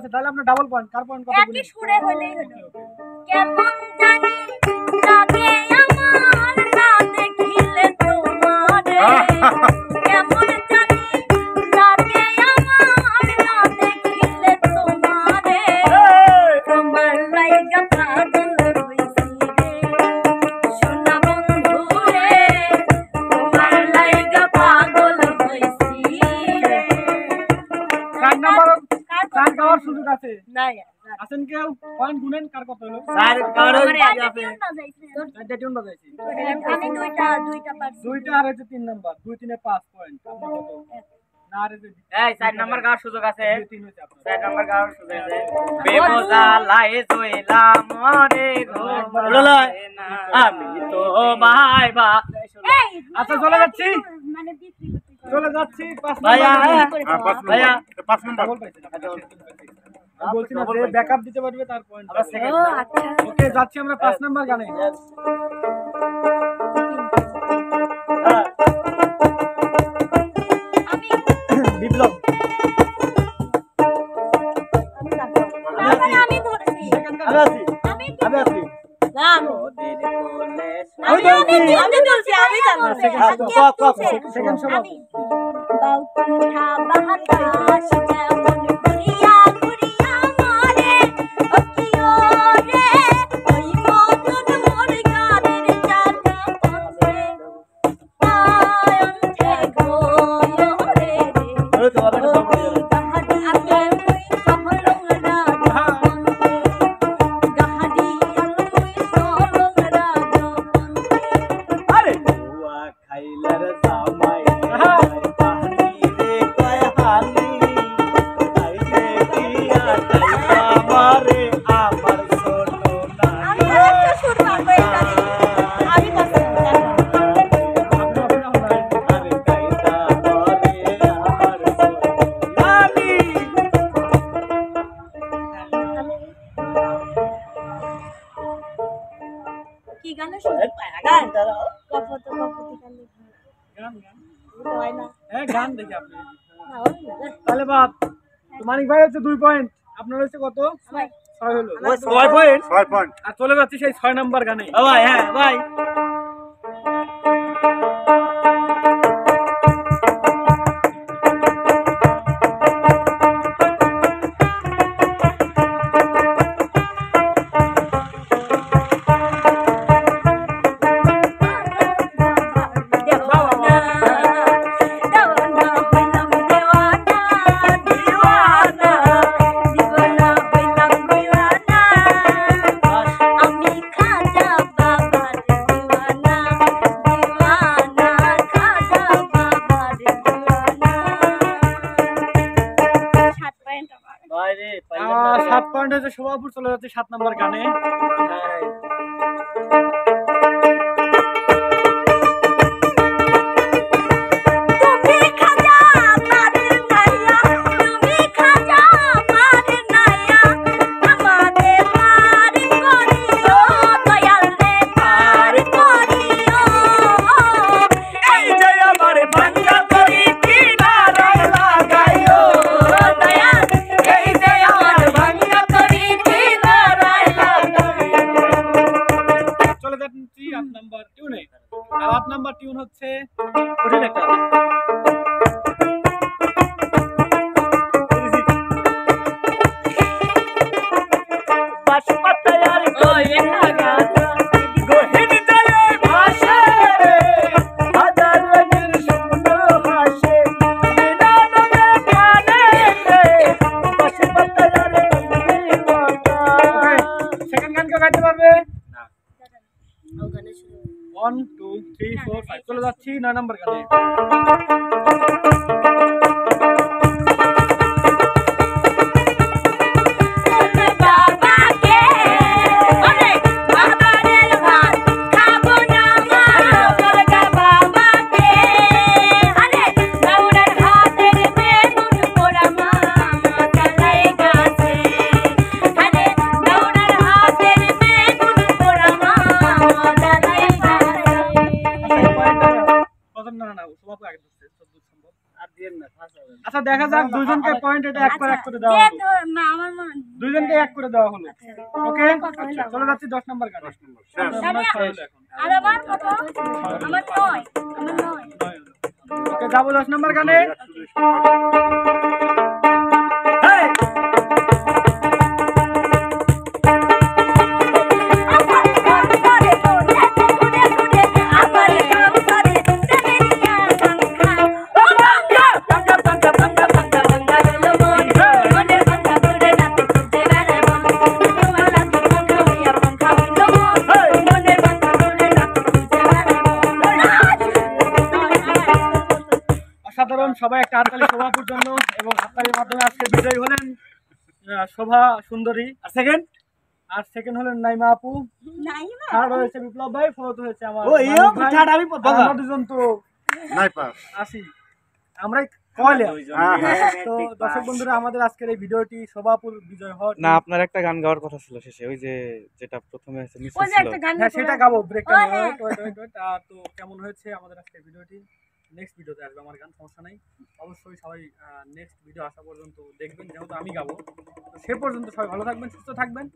আছে, তাহলে আপনার ডাবল পয়েন্ট। কার পয়েন্ট কত? একই সুরে হলেই হলো। কেমন জানি লাগে আমার না দেখিলে তোমারে, কেমন জানি লাগে আমার না দেখিলে তোমারে, তোমার লাইগা পাগল হইছি রে সোনা বন্ধু রে, তোমার লাইগা পাগল হইছি রে। কার নাম্বার কার গাওয়ার সুযোগ আছে? না আছেন কেউ? পয়েন্ট গুনেন কার কত হলো? স্যার কারো আমার আছে একটা টিউন বাজাইছে। চারটা টিউন বাজাইছি। আমি দুইটা পারছি। দুইটা আর হচ্ছে 3 নাম্বার। 2 3 এ 5 পয়েন্ট। আপনি কত? না আর যে এই 4 নাম্বার গাওয়ার সুযোগ আছে। 2 3 হইছে আপনার। 4 নাম্বার গাওয়ার সুযোগ আছে। বেমজা লায়ে জইলাম মরে গো আমি তো ভাইবা। এই আচ্ছা চলে যাচ্ছি, মানে বিক্রি করতে চলে যাচ্ছি 5 ভাইয়া, নাম্বার। ভাইয়া 5 নাম্বার ডাবল পাইছে না। আমি বলছি না যে ব্যাকআপ দিতে পারবে তার পয়েন্ট। আমরা সেকেন্ড। ও আচ্ছা ওকে যাচ্ছি আমরা 5 নাম্বার গানে। আমি বিপ্লব আমি ধরেছি আমি আছি, আমি আমি আছি। না আমি আমি আমি বলছি আমি জানো সেকেন্ড সব আমি বাউঠা বাতাস যেমন ঘুরিয়া ঘুরিয়া মারে ও কিও রে ওই মতন মোর গানের চাকা পথে পায়ন্তে গো রে রে গাহাডি আলুই সহলং রাজপন্থে গাহাডি আলুই সহলং রাজপন্থে আরে বুয়া খাইলার জামাই পানি রে কয় হানি খাইলে দিয়া খাইবা মারে আমার সোনো না আমি একটা সুর পারবো এটারে আমি পছন্দ আরে কাইতা বলে আমার সোনো নানি কি গানে শুনি গান দাও কপতি গানে গান গান হয় না গান দেখি আপনি। না হয় না তাহলে বাদ তো মানিক ভাই হচ্ছে 2 পয়েন্ট, আপনার হচ্ছে কত? ভাই 6 হলো। ওই 6 পয়েন্ট 6 পয়েন্ট। আর চলে যাচ্ছি সেই 6 নাম্বার গানে। ও ভাই হ্যাঁ ভাই দেওয়ানা দেওয়ানা হইলাম দেওয়ানা দিওয়ানা দিওয়ানা হইলাম দিওয়ানা আমি খাজা বাবার দিওয়ানা দিওয়ানা খাজা বাবার দিওয়ানা 7 পয়েন্ট আমার ভাই রে 7 পয়েন্ট হচ্ছে শোভাপুর। চলে যাচ্ছে 7 নাম্বার গানে। তুমি খাজা মারের নাইয়া তুমি খাজা মারের নাইয়া আমাদের পার করিও দয়াল রে পার করিও এই যে আমার ভাঙ্গা করি কিনারে লাগাইও দয়াল এই যে আমার ভাঙ্গা করি কিনারে লাগাইও চলে যাচ্ছি 8 নাম্বার টিউনে। আর 8 নাম্বার টিউন হচ্ছে কঠিন একটা বাসপাতায়ার কই লাগা গহিন জলে ভাসে হাজার রঙের সুন্দর হাসে বিনা নামে প্রাণে বাসপাতায়ার কই লাগা সেকেন্ড গান কেউ গাইতে পারবে? ওখানে শুরু 1 2 3 4 5। চলে যাচ্ছি 9 নাম্বার গানে। বাবাকে ওরে বাবারের ভাত খাবো না মা দুর্গা বাবাকে আরে গৌড়ার হাতের বেগুন পোড়া মা মাথায় গাছে আরে গৌড়ার হাতের বেগুন পোড়া মা মাথায় গাছে পছন্দ না শোভাপুর আগে ধরছে যতদূর সম্ভব। আচ্ছা দেখা যাক দুজনকে পয়েন্ট এটা এক করে দেওয়া হলো না আমার মনে দুজনকে এক করে দেওয়া হলো ওকে চলে যাচ্ছি 10 নম্বর গানে আর আমার কত আমার 9 ওকে যাবো 10 নম্বর গানে সাধারণ সবাই একটা হাততালি শোভাপুর জন্য এবং হাততালির মাধ্যমে আজকে বিজয়ী হলেন শোভা সুন্দরী আর সেকেন্ড হলেন নাইমা আপু থার্ড হয়েছে বিপ্লব ভাই ফোর্থ হয়েছে আমার আমরা দুজন তো আসি আমরাই কয়লা তো দর্শক বন্ধুরা আমাদের আজকের এই ভিডিওটি শোভাপুর বিজয় হওয়ার না আপনার একটা গান গাওয়ার কথা ছিল শেষে ওই যে যেটা প্রথমে আছে মিস ওই যে ছিল একটা গান হ্যাঁ সেটা গাবো ব্রেকটা ওয়েট তো কেমন হয়েছে আমাদের আজকের ভিডিওটি নেক্সট ভিডিওতে আসবে আমার গান সমস্যা নাই অবশ্যই সবাই নেক্সট ভিডিও আসা পর্যন্ত দেখবেন যেহেতু আমি গাবো তো সে পর্যন্ত সবাই ভালো থাকবেন সুস্থ থাকবেন